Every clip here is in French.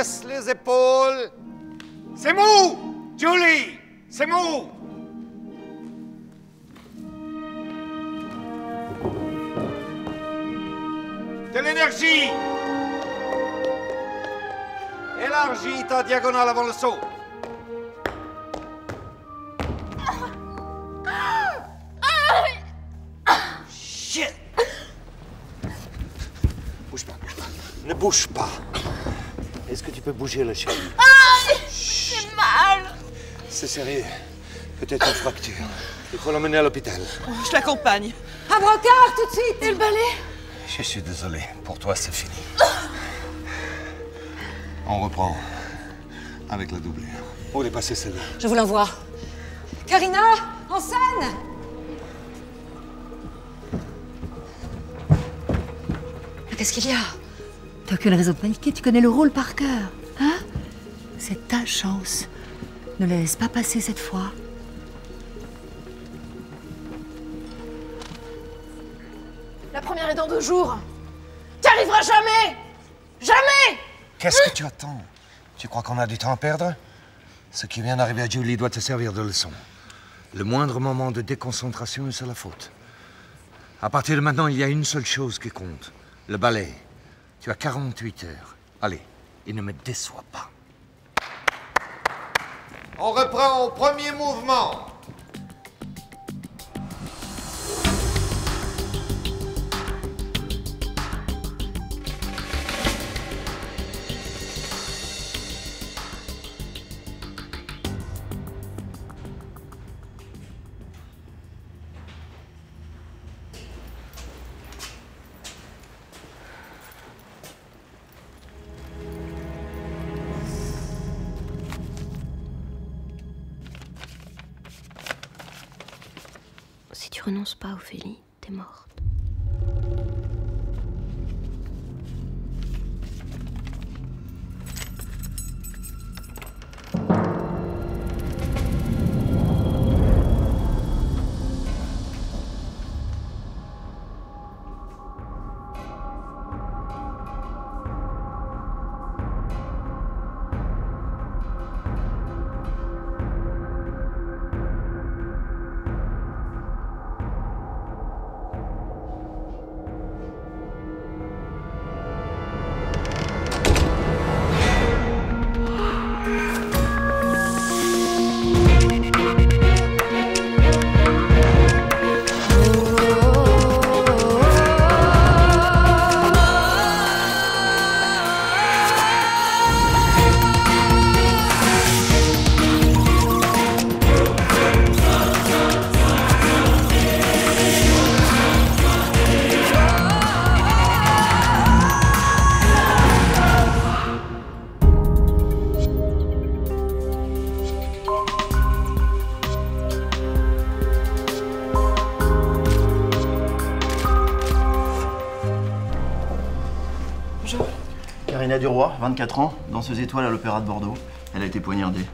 baisse les épaules. C'est mou, Julie, c'est mou. De l'énergie. Élargis ta diagonale avant le saut. Shit. Bouge pas, bouge pas. Ne bouge pas. Est-ce que tu peux bouger le chien? J'ai mal. C'est sérieux. Peut-être une fracture. Il faut l'emmener à l'hôpital. Je l'accompagne. Un brancard, tout de suite. Et le balai? Je suis désolé. Pour toi, c'est fini. On reprend avec la doublure. Où est passée celle-là? Je vous l'envoie. Karina, en scène. Qu'est-ce qu'il y a? T'as aucune raison de paniquer, tu connais le rôle par cœur. Hein? C'est ta chance. Ne la laisse pas passer cette fois. La première est dans 2 jours. T'y arriveras jamais. Jamais. Qu'est-ce que tu attends? Tu crois qu'on a du temps à perdre? Ce qui vient d'arriver à Julie doit te servir de leçon. Le moindre moment de déconcentration est c'est la faute. À partir de maintenant, il y a une seule chose qui compte. Le balai. Tu as 48 heures. Allez, il ne me déçoit pas. On reprend au premier mouvement. Si tu renonces pas, Ophélie, t'es morte. Karina Duroy, 24 ans, danseuse étoile à l'Opéra de Bordeaux. Elle a été poignardée.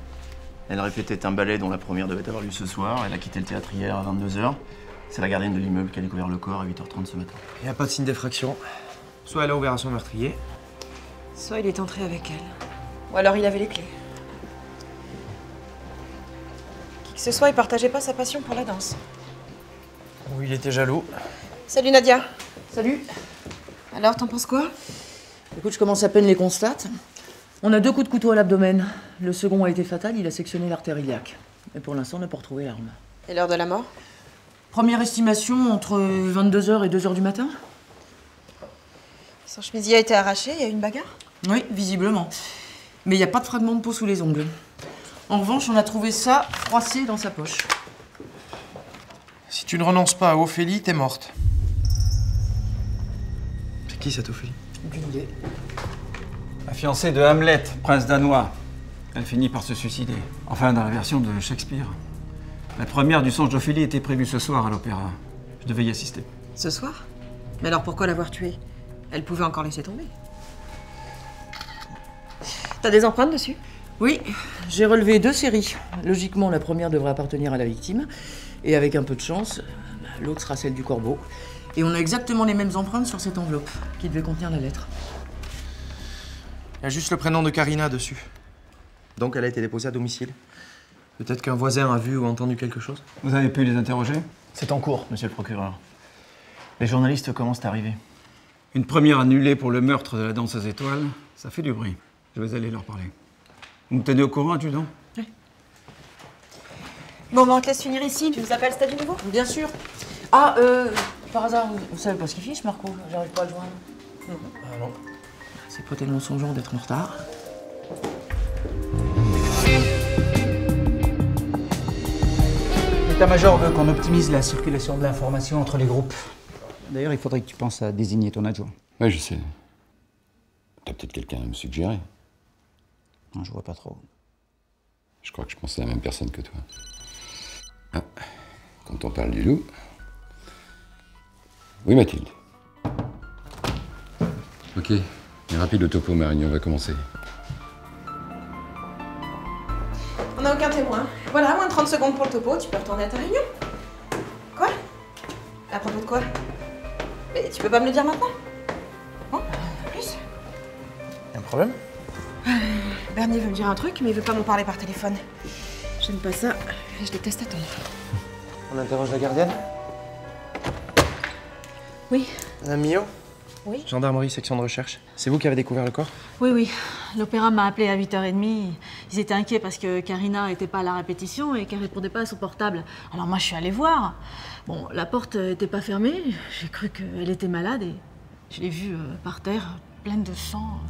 Elle répétait un ballet dont la première devait avoir lieu ce soir. Elle a quitté le théâtre hier à 22 h. C'est la gardienne de l'immeuble qui a découvert le corps à 8 h 30 ce matin. Il n'y a pas de signe d'effraction. Soit elle a ouvert à son meurtrier, Soit il est entré avec elle. Ou alors il avait les clés. Qui que ce soit, il partageait pas sa passion pour la danse. ou il était jaloux. Salut Nadia. Salut. Alors, t'en penses quoi? Écoute, je commence à peine les constates. On a 2 coups de couteau à l'abdomen. Le second a été fatal, il a sectionné l'artère iliaque. Et pour l'instant, on n'a pas retrouvé l'arme. Et l'heure de la mort? Première estimation, entre 22 h et 2 h du matin. Son chemisier a été arraché, il y a eu une bagarre? Oui, visiblement. Mais il n'y a pas de fragment de peau sous les ongles. En revanche, on a trouvé ça froissé dans sa poche. Si tu ne renonces pas à Ophélie, t'es morte. C'est qui cette Ophélie? Aucune idée. La fiancée de Hamlet, prince danois. Elle finit par se suicider. Enfin, dans la version de Shakespeare. La première du songe d'Ophélie était prévue ce soir à l'opéra. Je devais y assister. Ce soir? Mais alors pourquoi l'avoir tuée? Elle pouvait encore laisser tomber. T'as des empreintes dessus? Oui, j'ai relevé 2 séries. Logiquement, la première devrait appartenir à la victime. Et avec un peu de chance, l'autre sera celle du corbeau. Et on a exactement les mêmes empreintes sur cette enveloppe, qui devait contenir la lettre. Il y a juste le prénom de Karina dessus. Donc elle a été déposée à domicile. Peut-être qu'un voisin a vu ou entendu quelque chose. Vous avez pu les interroger? C'est en cours, monsieur le procureur. Les journalistes commencent à arriver. Une première annulée pour le meurtre de la danseuse étoile, ça fait du bruit. Je vais aller leur parler. Vous me tenez au courant, adjudant? Oui. Bon, on te laisse finir ici. Tu nous appelles Stade du Nouveau? Bien sûr. Ah, par hasard, vous savez pas ce qu'il fiche, Marco? J'arrive pas à le joindre. Ah non. C'est pas tellement songeant d'être en retard. L'état-major veut qu'on optimise la circulation de l'information entre les groupes. D'ailleurs, il faudrait que tu penses à désigner ton adjoint. Oui, je sais. T'as peut-être quelqu'un à me suggérer. Non, je vois pas trop. Je crois que je pensais à la même personne que toi. Ah, quand on parle du loup... Oui, Mathilde. Ok, mais rapide le topo, Marigny, on va commencer. On n'a aucun témoin. Voilà, moins de 30 secondes pour le topo, tu peux retourner à ta réunion. Quoi? À propos de quoi? Mais tu peux pas me le dire maintenant? Bon, plus. Y a un problème? Bernier veut me dire un truc, mais il veut pas m'en parler par téléphone. J'aime pas ça, je déteste attendre. On interroge la gardienne? Oui. Madame Millot? Oui. Gendarmerie, section de recherche. C'est vous qui avez découvert le corps? Oui, oui. L'opéra m'a appelé à 8h30. Ils étaient inquiets parce que Karina n'était pas à la répétition et qu'elle répondait pas à son portable. Alors moi, je suis allée voir. Bon, la porte n'était pas fermée. J'ai cru qu'elle était malade et je l'ai vue par terre, pleine de sang.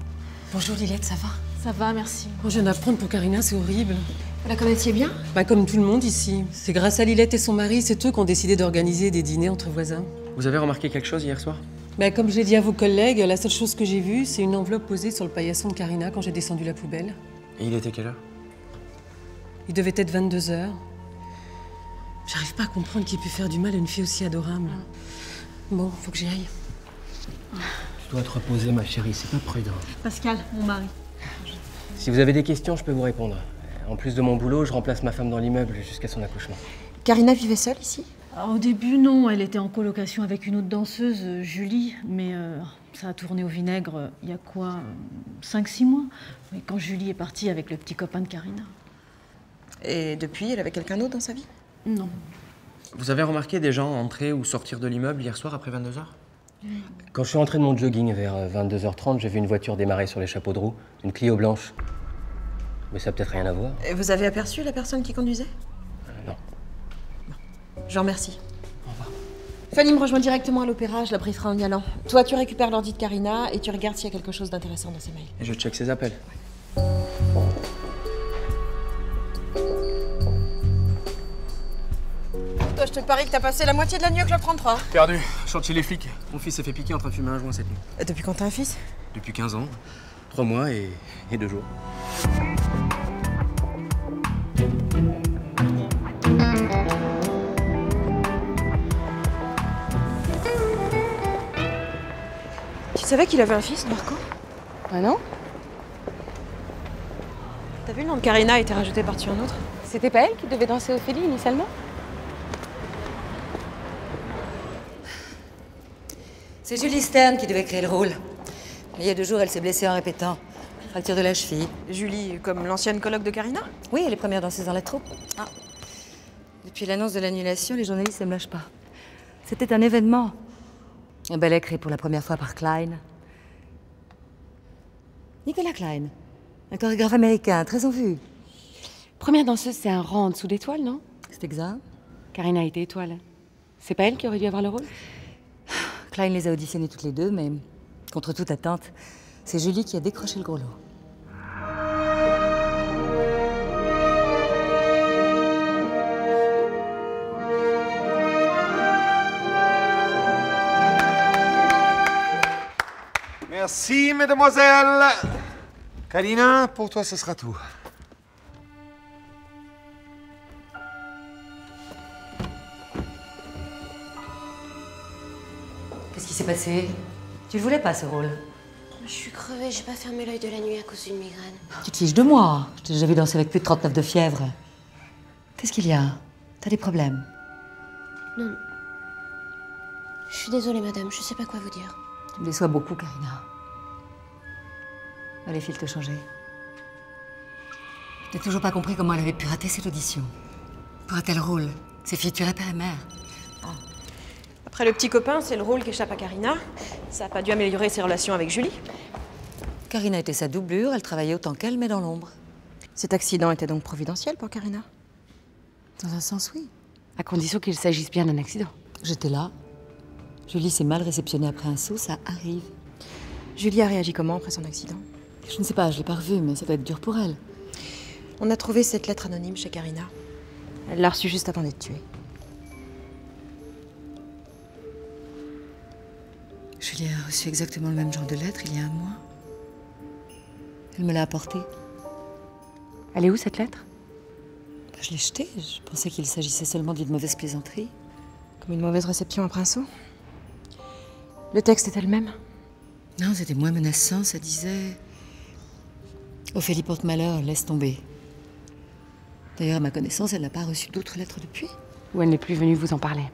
Bonjour Lilette, ça va? Ça va, merci. Oh, je viens d'apprendre pour Karina, c'est horrible. Vous la connaissiez bien? Bah, comme tout le monde ici. C'est grâce à Lilette et son mari, c'est eux qui ont décidé d'organiser des dîners entre voisins. Vous avez remarqué quelque chose hier soir? Bah, comme j'ai dit à vos collègues, la seule chose que j'ai vue, c'est une enveloppe posée sur le paillasson de Karina quand j'ai descendu la poubelle. Et il était quelle heure? Il devait être 22h. J'arrive pas à comprendre qu'il ait pu faire du mal à une fille aussi adorable. Bon, faut que j'y aille. Tu dois te reposer, ma chérie, c'est pas prudent. Pascal, mon mari. Si vous avez des questions, je peux vous répondre. En plus de mon boulot, je remplace ma femme dans l'immeuble jusqu'à son accouchement. Karina vivait seule ici? Au début, non. Elle était en colocation avec une autre danseuse, Julie. Mais ça a tourné au vinaigre il y a quoi 5-6 mois. Mais quand Julie est partie avec le petit copain de Karina. Et depuis, elle avait quelqu'un d'autre dans sa vie? Non. Vous avez remarqué des gens entrer ou sortir de l'immeuble hier soir après 22h? Quand je suis rentré de mon jogging vers 22h30, j'ai vu une voiture démarrer sur les chapeaux de roue, une Clio blanche. Mais ça n'a peut-être rien à voir. Et vous avez aperçu la personne qui conduisait? Non. Je vous remercie. Au revoir. Fanny me rejoint directement à l'opéra, je la brieferai en y allant. Toi, tu récupères l'ordi de Karina et tu regardes s'il y a quelque chose d'intéressant dans ses mails. Et je check ses appels. Toi, je te parie que t'as passé la moitié de la nuit au Club 33. Perdu. Je chante chez les flics. Mon fils s'est fait piquer en train de fumer un joint cette nuit. Et depuis quand t'as un fils? Depuis 15 ans. 3 mois et 2 jours. Tu savais qu'il avait un fils, Marco? Ah non? T'as vu le nom de Karina a été rajouté par-dessus un autre? C'était pas elle qui devait danser Ophélie initialement? C'est Julie Stern qui devait créer le rôle. Mais il y a 2 jours, elle s'est blessée en répétant. Fracture de la cheville. Julie, comme l'ancienne coloc de Karina? Oui, elle est première danseuse dans la troupe. Ah. Depuis l'annonce de l'annulation, les journalistes ne me lâchent pas. C'était un événement. Un ballet créé pour la première fois par Klein. Nicolas Klein. Un chorégraphe américain, très en vue. Première danseuse, c'est un rang en dessous d'étoile, non? C'est exact. Karina était étoile. C'est pas elle qui aurait dû avoir le rôle? Klein les a auditionnées toutes les deux, mais contre toute attente, c'est Julie qui a décroché le gros lot. Merci, mesdemoiselles. Karina, pour toi, ce sera tout. Qu'est-ce qui s'est passé? Tu le voulais pas, ce rôle? Je suis crevée, j'ai pas fermé l'œil de la nuit à cause d'une migraine. Tu te fiches de moi. Je t'ai déjà vu danser avec plus de 39 de fièvre. Qu'est-ce qu'il y a? T'as des problèmes? Non. Je suis désolée, madame, je sais pas quoi vous dire. Tu me déçois beaucoup, Karina. Allez-il te changer? Je n'ai toujours pas compris comment elle avait pu rater cette audition. Pour un tel rôle, ses filles tueraient père et mère. Après le petit copain, c'est le rôle qui échappe à Karina. Ça n'a pas dû améliorer ses relations avec Julie. Karina était sa doublure, elle travaillait autant qu'elle, mais dans l'ombre. Cet accident était donc providentiel pour Karina? Dans un sens, oui. À condition qu'il s'agisse bien d'un accident. J'étais là. Julie s'est mal réceptionnée après un saut, ça arrive. Julie a réagi comment après son accident? Je ne sais pas, je l'ai pas revue, mais ça doit être dur pour elle. On a trouvé cette lettre anonyme chez Karina. Elle l'a reçue juste avant d'être tuée. Julie a reçu exactement le même genre de lettre il y a un mois. Elle me l'a apportée. Elle est où, cette lettre? Je l'ai jetée. Je pensais qu'il s'agissait seulement d'une mauvaise plaisanterie. Comme une mauvaise réception après un saut? Le texte était le même? Non, c'était moins menaçant. Ça disait... Ophélie porte malheur, laisse tomber. D'ailleurs, à ma connaissance, elle n'a pas reçu d'autres lettres depuis. Ou elle n'est plus venue vous en parler.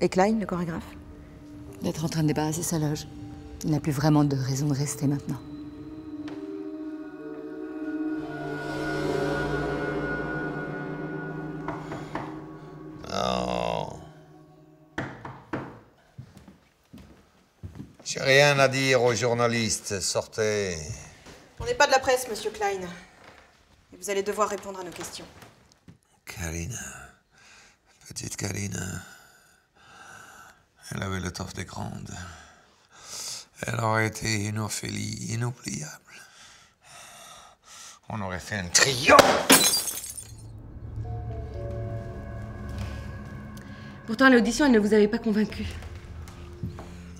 Et Klein, le chorégraphe? D'être en train de débarrasser sa loge. Il n'a plus vraiment de raison de rester maintenant. Non. J'ai rien à dire aux journalistes. Sortez. On n'est pas de la presse, monsieur Klein. Et vous allez devoir répondre à nos questions. Karina. Petite Karina. Elle avait l'étoffe des grandes. Elle aurait été une Ophélie inoubliable. On aurait fait un triomphe. Pourtant, à l'audition, elle ne vous avait pas convaincu.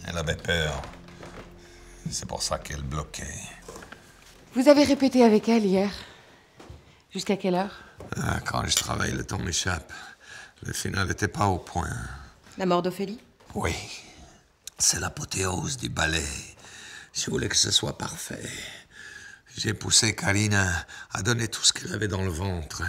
Elle avait peur. C'est pour ça qu'elle bloquait. Vous avez répété avec elle hier. Jusqu'à quelle heure? Quand je travaille, le temps m'échappe. Le final n'était pas au point. La mort d'Ophélie? Oui. C'est l'apothéose du ballet. Je voulais que ce soit parfait. J'ai poussé Karina à donner tout ce qu'elle avait dans le ventre.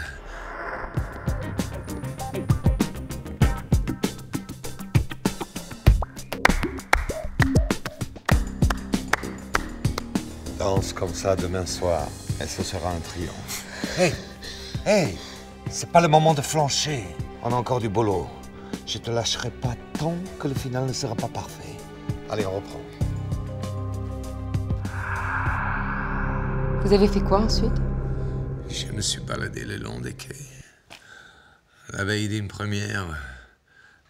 Danse comme ça demain soir, et ce sera un triomphe. Hé, hé, c'est pas le moment de flancher. On a encore du boulot. Je te lâcherai pas tant que le final ne sera pas parfait. Allez, on reprend. Vous avez fait quoi ensuite? Je me suis baladé le long des quais. La veille d'une première,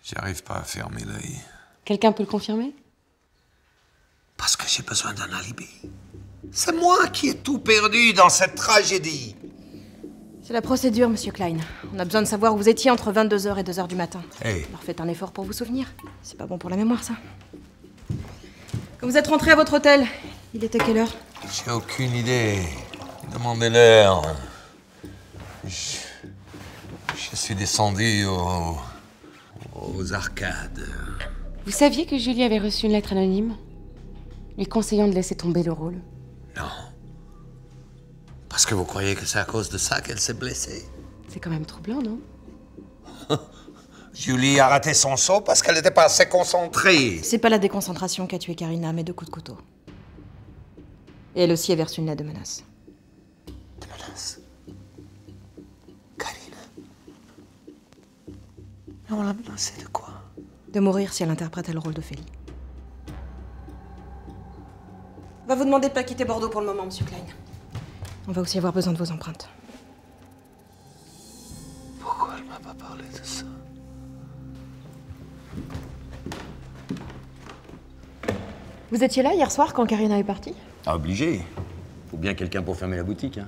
j'arrive pas à fermer l'œil. Quelqu'un peut le confirmer? Parce que j'ai besoin d'un alibi. C'est moi qui ai tout perdu dans cette tragédie. C'est la procédure, monsieur Klein. On a besoin de savoir où vous étiez entre 22h et 2h du matin. Hey. Alors faites un effort pour vous souvenir. C'est pas bon pour la mémoire, ça. Quand vous êtes rentré à votre hôtel, il était quelle heure? J'ai aucune idée. Demandez-leur. Je suis descendu aux arcades. Vous saviez que Julie avait reçu une lettre anonyme, lui conseillant de laisser tomber le rôle? Non. Parce que vous croyez que c'est à cause de ça qu'elle s'est blessée? C'est quand même troublant, non? Julie a raté son saut parce qu'elle n'était pas assez concentrée. C'est pas la déconcentration qui a tué Karina, mais 2 coups de couteau. Et elle aussi avait reçu une lettre de menace. De menace? Karina? Mais on l'a menacée de quoi? De mourir si elle interprétait le rôle d'Ophélie. On va vous demander de pas quitter Bordeaux pour le moment, monsieur Klein. On va aussi avoir besoin de vos empreintes. Pourquoi elle m'a pas parlé de ça? Vous étiez là hier soir quand Karina est partie? Ah, obligé. Faut bien quelqu'un pour fermer la boutique. Hein.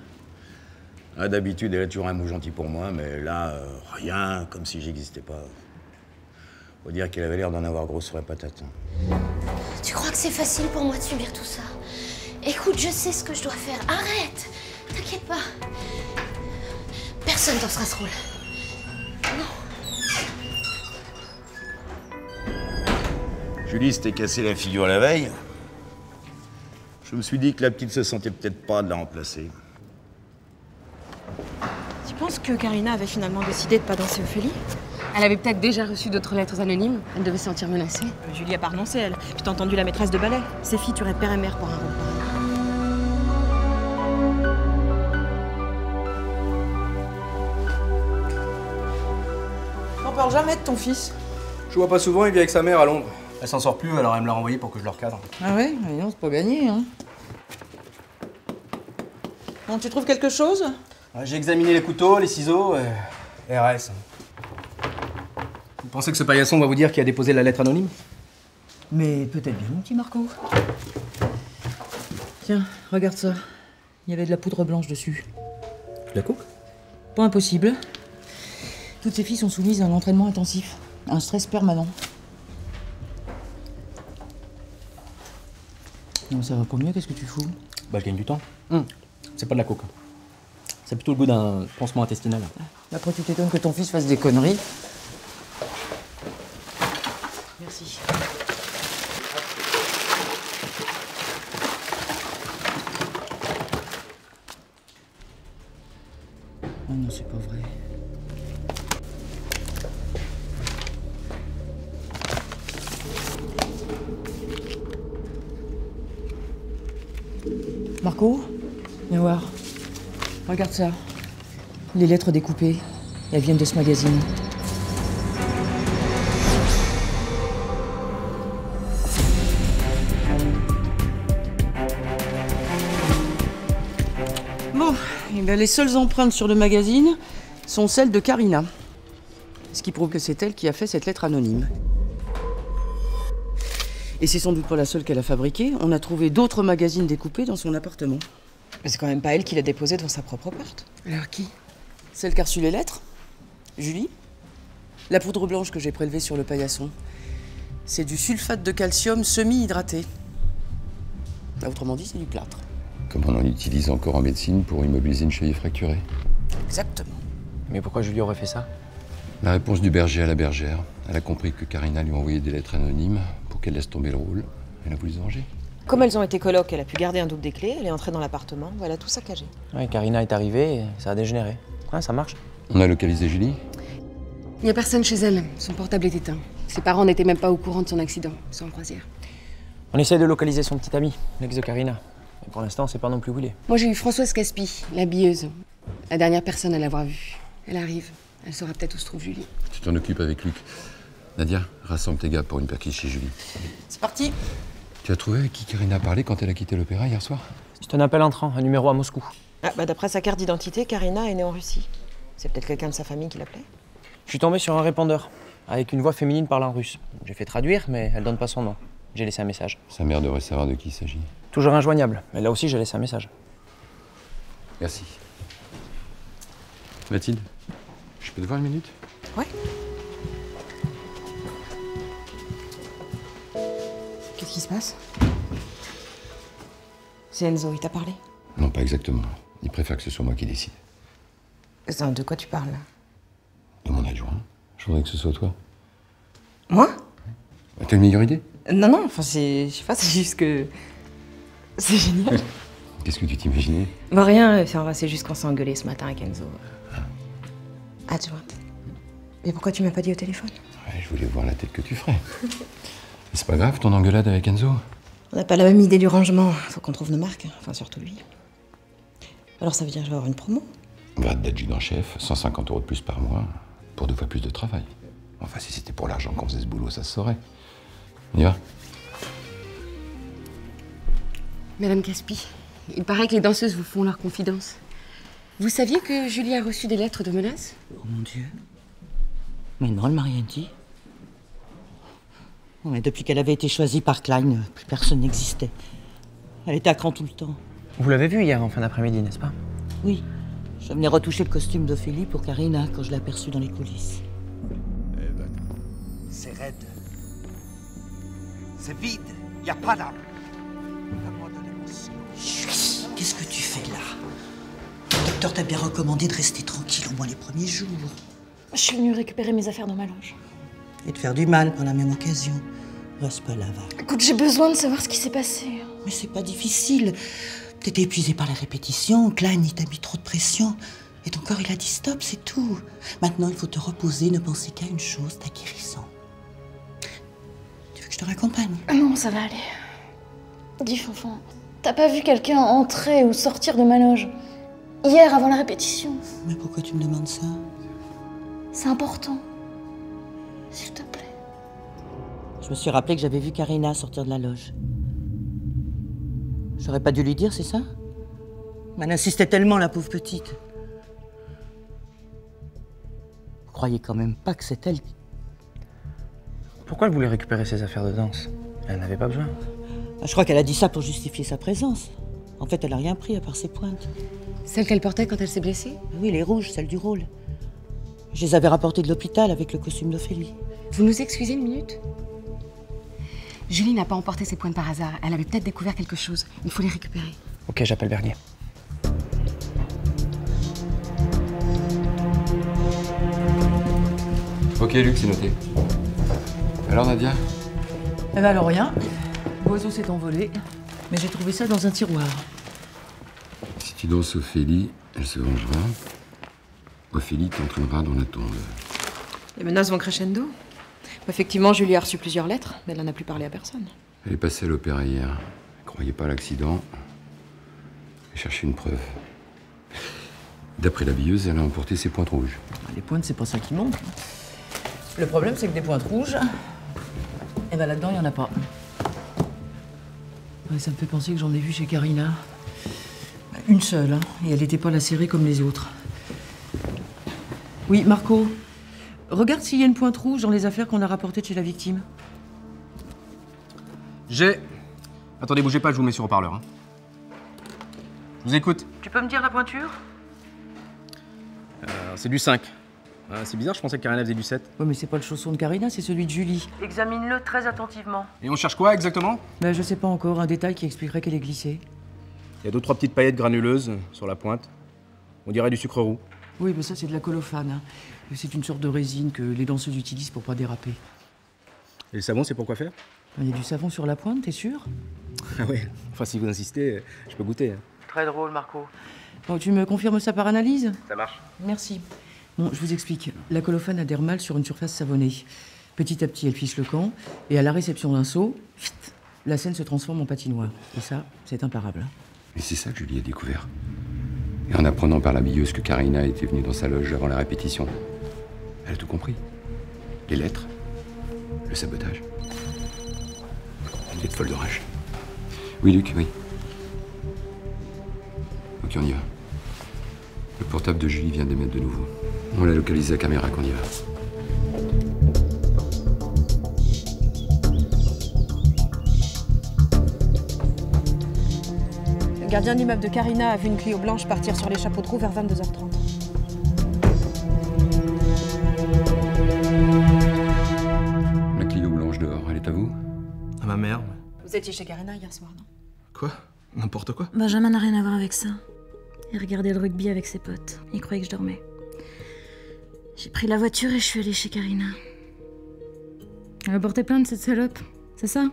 Ah, d'habitude, elle a toujours un mot gentil pour moi, mais là, rien, comme si j'existais pas. Faut dire qu'elle avait l'air d'en avoir gros sur la patate. Hein. Tu crois que c'est facile pour moi de subir tout ça? Écoute, je sais ce que je dois faire. Arrête! T'inquiète pas. Personne dansera ce rôle. Non. Julie s'était cassé la figure la veille. Je me suis dit que la petite se sentait peut-être pas de la remplacer. Tu penses que Karina avait finalement décidé de pas danser Ophélie? Elle avait peut-être déjà reçu d'autres lettres anonymes. Elle devait se sentir menacée. Julie a pas renoncé, elle. Puis t'as entendu la maîtresse de ballet. Ces filles tueraient père et mère pour un rôle. parles jamais de ton fils. Je vois pas souvent, il vit avec sa mère à Londres. Elle s'en sort plus, alors elle me l'a renvoyé pour que je le recadre. Ah ouais? Non, c'est pas gagné, hein. Bon, tu trouves quelque chose? Ouais, j'ai examiné les couteaux, les ciseaux, RS. Vous pensez que ce paillasson va vous dire qui a déposé la lettre anonyme? Mais peut-être bien, mon petit Marco. Tiens, regarde ça. Il y avait de la poudre blanche dessus. De la coke? Pas impossible. Toutes ces filles sont soumises à un entraînement intensif, à un stress permanent. Non, ça va pas mieux, qu'est-ce que tu fous? Bah, je gagne du temps. C'est pas de la coke. C'est plutôt le goût d'un pansement intestinal. Après, tu t'étonnes que ton fils fasse des conneries. Merci. Oh non, c'est pas vrai. Marco, viens voir. Regarde ça. Les lettres découpées. Elles viennent de ce magazine. Bon, eh bien, les seules empreintes sur le magazine sont celles de Karina. Ce qui prouve que c'est elle qui a fait cette lettre anonyme. Et c'est sans doute pas la seule qu'elle a fabriquée. On a trouvé d'autres magazines découpés dans son appartement. Mais c'est quand même pas elle qui l'a déposé devant sa propre porte. Alors qui? Celle qui a reçu les lettres? Julie? La poudre blanche que j'ai prélevée sur le paillasson, c'est du sulfate de calcium semi-hydraté. Autrement dit, c'est du plâtre. Comme on en utilise encore en médecine pour immobiliser une cheville fracturée. Exactement. Mais pourquoi Julie aurait fait ça? La réponse du berger à la bergère. Elle a compris que Karina lui a envoyé des lettres anonymes pour qu'elle laisse tomber le rôle. Elle a voulu se venger. Comme elles ont été colocs, elle a pu garder un double des clés, elle est entrée dans l'appartement, voilà tout saccagé. Ouais, Karina est arrivée et ça a dégénéré. Ouais, ça marche. On a localisé Julie? Il n'y a personne chez elle. Son portable est éteint. Ses parents n'étaient même pas au courant de son accident. Ils sont en croisière. On essaie de localiser son petit ami, l'ex de Karina. Et pour l'instant, on sait pas non plus où il est. Moi, j'ai eu Françoise Caspi, l'habilleuse. La dernière personne à l'avoir vue. Elle arrive. Elle saura peut-être où se trouve Julie. Tu t'en occupes avec Luc. Nadia, rassemble tes gars pour une perquise chez Julie. C'est parti. Tu as trouvé avec qui Karina a parlé quand elle a quitté l'opéra hier soir? C'est un appel entrant, un numéro à Moscou. Ah, bah d'après sa carte d'identité, Karina est née en Russie. C'est peut-être quelqu'un de sa famille qui l'appelait. Je suis tombé sur un répondeur, avec une voix féminine parlant russe. J'ai fait traduire, mais elle donne pas son nom. J'ai laissé un message. Sa mère devrait savoir de qui il s'agit. Toujours injoignable, mais là aussi j'ai laissé un message. Merci. Mathilde, je peux te voir une minute? Ouais. Qu'est-ce qui se passe? C'est Enzo, il t'a parlé? Non, pas exactement. Il préfère que ce soit moi qui décide. De quoi tu parles là? De mon adjoint. Je voudrais que ce soit toi. Moi? T'as une meilleure idée? Non, enfin je sais pas, c'est juste que... C'est génial. Qu'est-ce que tu t'imaginais? Bah rien, enfin, c'est juste qu'on s'est engueulé ce matin avec Enzo. Adjointe. Mais pourquoi tu m'as pas dit au téléphone? Ouais, je voulais voir la tête que tu ferais. Mais c'est pas grave, ton engueulade avec Enzo? On n'a pas la même idée du rangement. Faut qu'on trouve nos marques, enfin surtout lui. Alors ça veut dire que je vais avoir une promo? Grade d'adjudant-chef, 150 € de plus par mois, pour 2 fois plus de travail. Enfin, si c'était pour l'argent qu'on faisait ce boulot, ça se saurait. On y va? Madame Caspi, il paraît que les danseuses vous font leur confidence. Vous saviez que Julie a reçu des lettres de menaces? Oh mon Dieu. Mais non, elle m'a rien dit. Non, mais depuis qu'elle avait été choisie par Klein, plus personne n'existait. Elle était à cran tout le temps. Vous l'avez vue hier en fin d'après-midi, n'est-ce pas? Oui. Je venais retoucher le costume d'Ophélie pour Karina quand je l'ai aperçue dans les coulisses. C'est raide. C'est vide. Il n'y a pas d'âme. Donne-moi de l'émotion. Chut, qu'est-ce que tu fais là? Le docteur t'a bien recommandé de rester tranquille au moins les premiers jours. Je suis venue récupérer mes affaires dans ma loge. Et de faire du mal par la même occasion. Reste pas là, va. Écoute, j'ai besoin de savoir ce qui s'est passé. Mais c'est pas difficile. T'étais épuisé par les répétitions, Klein il t'a mis trop de pression. Et ton corps il a dit stop, c'est tout. Maintenant il faut te reposer, ne penser qu'à une chose, ta guérison. Tu veux que je te raccompagne? Non, ça va aller. Dis, Fanfan, t'as pas vu quelqu'un entrer ou sortir de ma loge hier avant la répétition? Mais pourquoi tu me demandes ça? C'est important. S'il te plaît. Je me suis rappelé que j'avais vu Karina sortir de la loge. J'aurais pas dû lui dire, c'est ça? Elle insistait tellement, la pauvre petite. Vous croyez quand même pas que c'est elle qui... Pourquoi elle voulait récupérer ses affaires de danse? Elle n'avait pas besoin. Je crois qu'elle a dit ça pour justifier sa présence. En fait, elle a rien pris à part ses pointes. Celle qu'elle portait quand elle s'est blessée? Oui, les rouges, celles du rôle. Je les avais rapportées de l'hôpital avec le costume d'Ophélie. Vous nous excusez une minute? Julie n'a pas emporté ses pointes par hasard. Elle avait peut-être découvert quelque chose. Il faut les récupérer. Ok, j'appelle Bernier. Ok, Luc, c'est noté. Alors, Nadia? Eh ben alors rien. L'oiseau s'est envolé, mais j'ai trouvé ça dans un tiroir. Si tu danses Ophélie, elle se vengera. Ophélie t'entraînera dans la tombe. Les menaces vont crescendo. Effectivement, Julie a reçu plusieurs lettres, mais elle n'en a plus parlé à personne. Elle est passée à l'opéra hier. Elle croyait pas à l'accident. Elle cherchait une preuve. D'après la billeuse, elle a emporté ses pointes rouges. Les pointes, c'est pas ça qui manque. Le problème, c'est que des pointes rouges, eh ben là-dedans, il n'y en a pas. Ouais, ça me fait penser que j'en ai vu chez Karina. Une seule, hein, et elle n'était pas lacérée comme les autres. Oui, Marco, regarde s'il y a une pointe rouge dans les affaires qu'on a rapportées de chez la victime. J'ai... Attendez, bougez pas, je vous mets sur haut-parleur. Hein. Je vous écoute. Tu peux me dire la pointure? C'est du 5. C'est bizarre, je pensais que Karina faisait du 7. Oui, mais c'est pas le chausson de Karina, c'est celui de Julie. Examine-le très attentivement. Et on cherche quoi exactement? Ben, je sais pas encore, un détail qui expliquerait qu'elle est glissée. Il y a 2-3 petites paillettes granuleuses sur la pointe. On dirait du sucre roux. Oui, mais ça, c'est de la colophane. Hein. C'est une sorte de résine que les danseuses utilisent pour pas déraper. Et le savon, c'est pour quoi faire? Il y a du savon sur la pointe, t'es sûr? Ah oui. Enfin, si vous insistez, je peux goûter. Très drôle, Marco. Bon, tu me confirmes ça par analyse? Ça marche. Merci. Bon, je vous explique. La colophane adhère mal sur une surface savonnée. Petit à petit, elle fiche le camp, et à la réception d'un seau, la scène se transforme en patinoire. Et ça, c'est imparable. Et c'est ça que Julie a découvert. Et en apprenant par la billeuse que Karina était venue dans sa loge avant la répétition, elle a tout compris. Les lettres, le sabotage. Elle est folle de rage. Oui, Luc, oui. Ok, on y va. Le portable de Julie vient d'émettre de nouveau. On l'a localisé à caméra qu'on y va. Le gardien d'immeuble de Karina a vu une Clio blanche partir sur les chapeaux de roue vers 22h30. La Clio blanche dehors, elle est à vous? À ma mère. Vous étiez chez Karina hier soir, non? Quoi? N'importe quoi? Benjamin n'a rien à voir avec ça. Il regardait le rugby avec ses potes. Il croyait que je dormais. J'ai pris la voiture et je suis allée chez Karina. Elle a porté plainte, cette salope. C'est ça?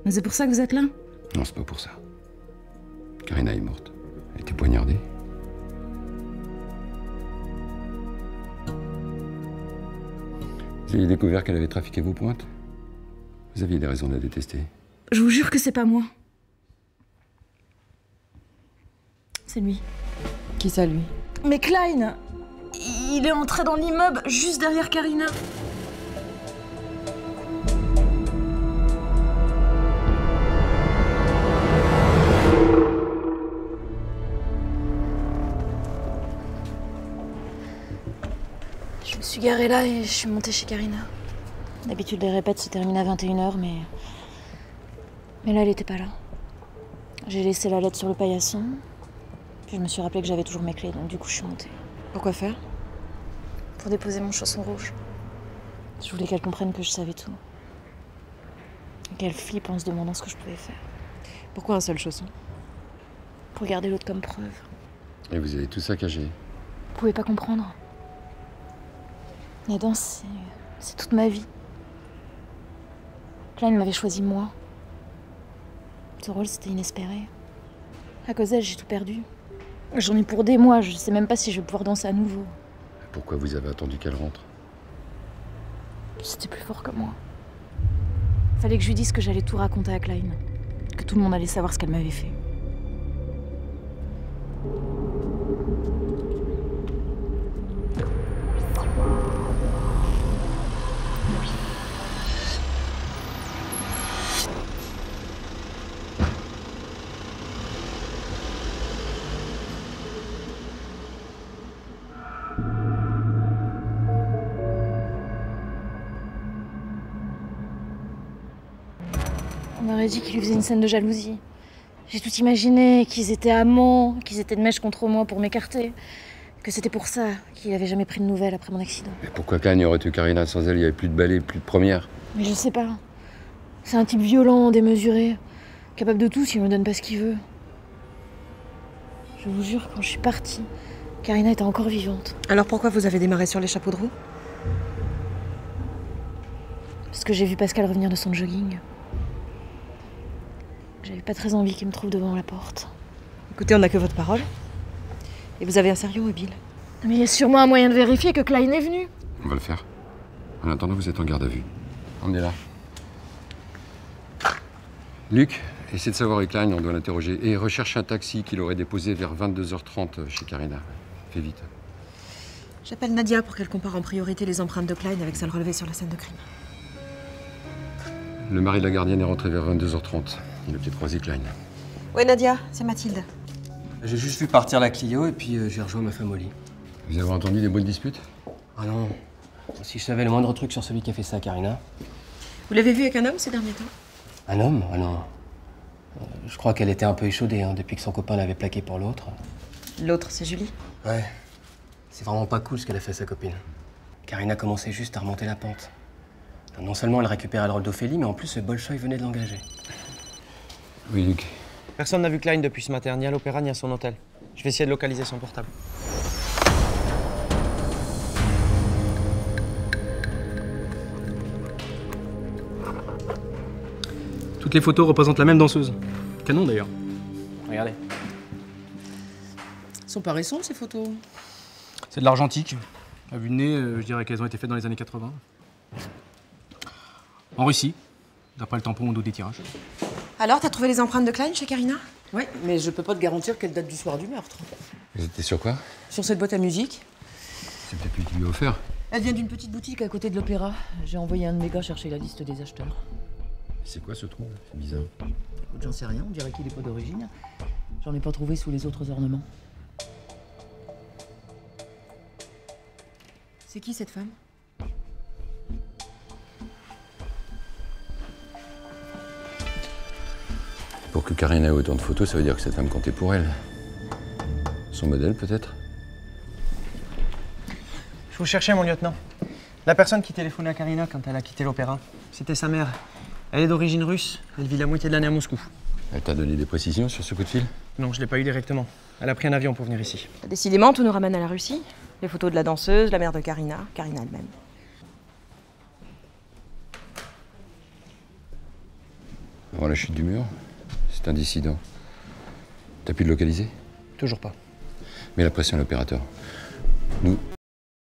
Mais c'est pour ça que vous êtes là? Non, c'est pas pour ça. Karina est morte. Elle était poignardée. Vous avez découvert qu'elle avait trafiqué vos pointes? Vous aviez des raisons de la détester. Je vous jure que c'est pas moi. C'est lui. Qui ça, lui? Mais Klein, il est entré dans l'immeuble juste derrière Karina. Je me suis garée là et je suis montée chez Karina. D'habitude, les répètes se terminent à 21h, mais là, elle était pas là. J'ai laissé la lettre sur le paillasson. Puis je me suis rappelé que j'avais toujours mes clés, donc du coup je suis montée. Pourquoi faire? Pour déposer mon chausson rouge. Je voulais qu'elle comprenne que je savais tout. Et qu'elle flippe en se demandant ce que je pouvais faire. Pourquoi un seul chausson? Pour garder l'autre comme preuve. Et vous avez tout saccagé. Vous pouvez pas comprendre. La danse, c'est toute ma vie. Klein m'avait choisi moi. Ce rôle, c'était inespéré. À cause d'elle, j'ai tout perdu. J'en ai pour des mois, je sais même pas si je vais pouvoir danser à nouveau. Pourquoi vous avez attendu qu'elle rentre? C'était plus fort que moi. Fallait que je lui dise que j'allais tout raconter à Klein. Que tout le monde allait savoir ce qu'elle m'avait fait. On m'aurait dit qu'il lui faisait une scène de jalousie. J'ai tout imaginé, qu'ils étaient amants, qu'ils étaient de mèche contre moi pour m'écarter. Que c'était pour ça qu'il n'avait jamais pris de nouvelles après mon accident. Mais pourquoi Klein aurait tué Karina sans elle? Il n'y avait plus de balai, plus de première. Mais je sais pas. C'est un type violent, démesuré, capable de tout s'il me donne pas ce qu'il veut. Je vous jure, quand je suis partie, Karina était encore vivante. Alors pourquoi vous avez démarré sur les chapeaux de roue? Parce que j'ai vu Pascal revenir de son jogging. J'avais pas très envie qu'il me trouve devant la porte. Écoutez, on n'a que votre parole. Et vous avez un sérieux mobile. Mais il y a sûrement un moyen de vérifier que Klein est venu. On va le faire. En attendant, vous êtes en garde à vue. On est là. Luc, essaie de savoir avec Klein, on doit l'interroger. Et recherche un taxi qu'il aurait déposé vers 22h30 chez Karina. Fais vite. J'appelle Nadia pour qu'elle compare en priorité les empreintes de Klein avec celles relevées sur la scène de crime. Le mari de la gardienne est rentré vers 22h30. Il a peut-être croisé Klein. Oui, Nadia, c'est Mathilde. J'ai juste vu partir la Clio et puis j'ai rejoint ma femme au lit. Vous avez entendu des bruits de dispute? Ah non. Si je savais le moindre truc sur celui qui a fait ça à Karina. Vous l'avez vu avec un homme ces derniers temps? Un homme? Ah non. Je crois qu'elle était un peu échaudée depuis que son copain l'avait plaqué pour l'autre. L'autre, c'est Julie? Ouais. C'est vraiment pas cool ce qu'elle a fait à sa copine. Karina commençait juste à remonter la pente. Non seulement elle récupérait le rôle d'Ophélie, mais en plus le Bolchoï venait de l'engager. Oui, Luc. Personne n'a vu Klein depuis ce matin, ni à l'opéra, ni à son hôtel. Je vais essayer de localiser son portable. Toutes les photos représentent la même danseuse. Canon d'ailleurs. Regardez. Elles sont pas récentes ces photos. C'est de l'argentique. À vue de nez, je dirais qu'elles ont été faites dans les années 80. En Russie, d'après le tampon au dos des tirages. Alors, t'as trouvé les empreintes de Klein chez Karina? Ouais, mais je peux pas te garantir qu'elle date du soir du meurtre. Vous étiez sur quoi? Sur cette boîte à musique. C'est peut-être lui qui lui a offert. Elle vient d'une petite boutique à côté de l'opéra. J'ai envoyé un de mes gars chercher la liste des acheteurs. C'est quoi ce trou? C'est bizarre. Écoute, j'en sais rien, on dirait qu'il est pas d'origine. J'en ai pas trouvé sous les autres ornements. C'est qui cette femme? Pour que Karina ait autant de photos, ça veut dire que cette femme comptait pour elle. Son modèle, peut-être? Je vous cherchais, mon lieutenant. La personne qui téléphonait à Karina quand elle a quitté l'opéra, c'était sa mère. Elle est d'origine russe. Elle vit la moitié de l'année à Moscou. Elle t'a donné des précisions sur ce coup de fil? Non, je l'ai pas eu directement. Elle a pris un avion pour venir ici. Décidément, tout nous ramène à la Russie. Les photos de la danseuse, la mère de Karina, Karina elle-même. Avant la chute du mur, c'est un dissident. T'as pu le localiser? Toujours pas. Mets la pression à l'opérateur. Nous,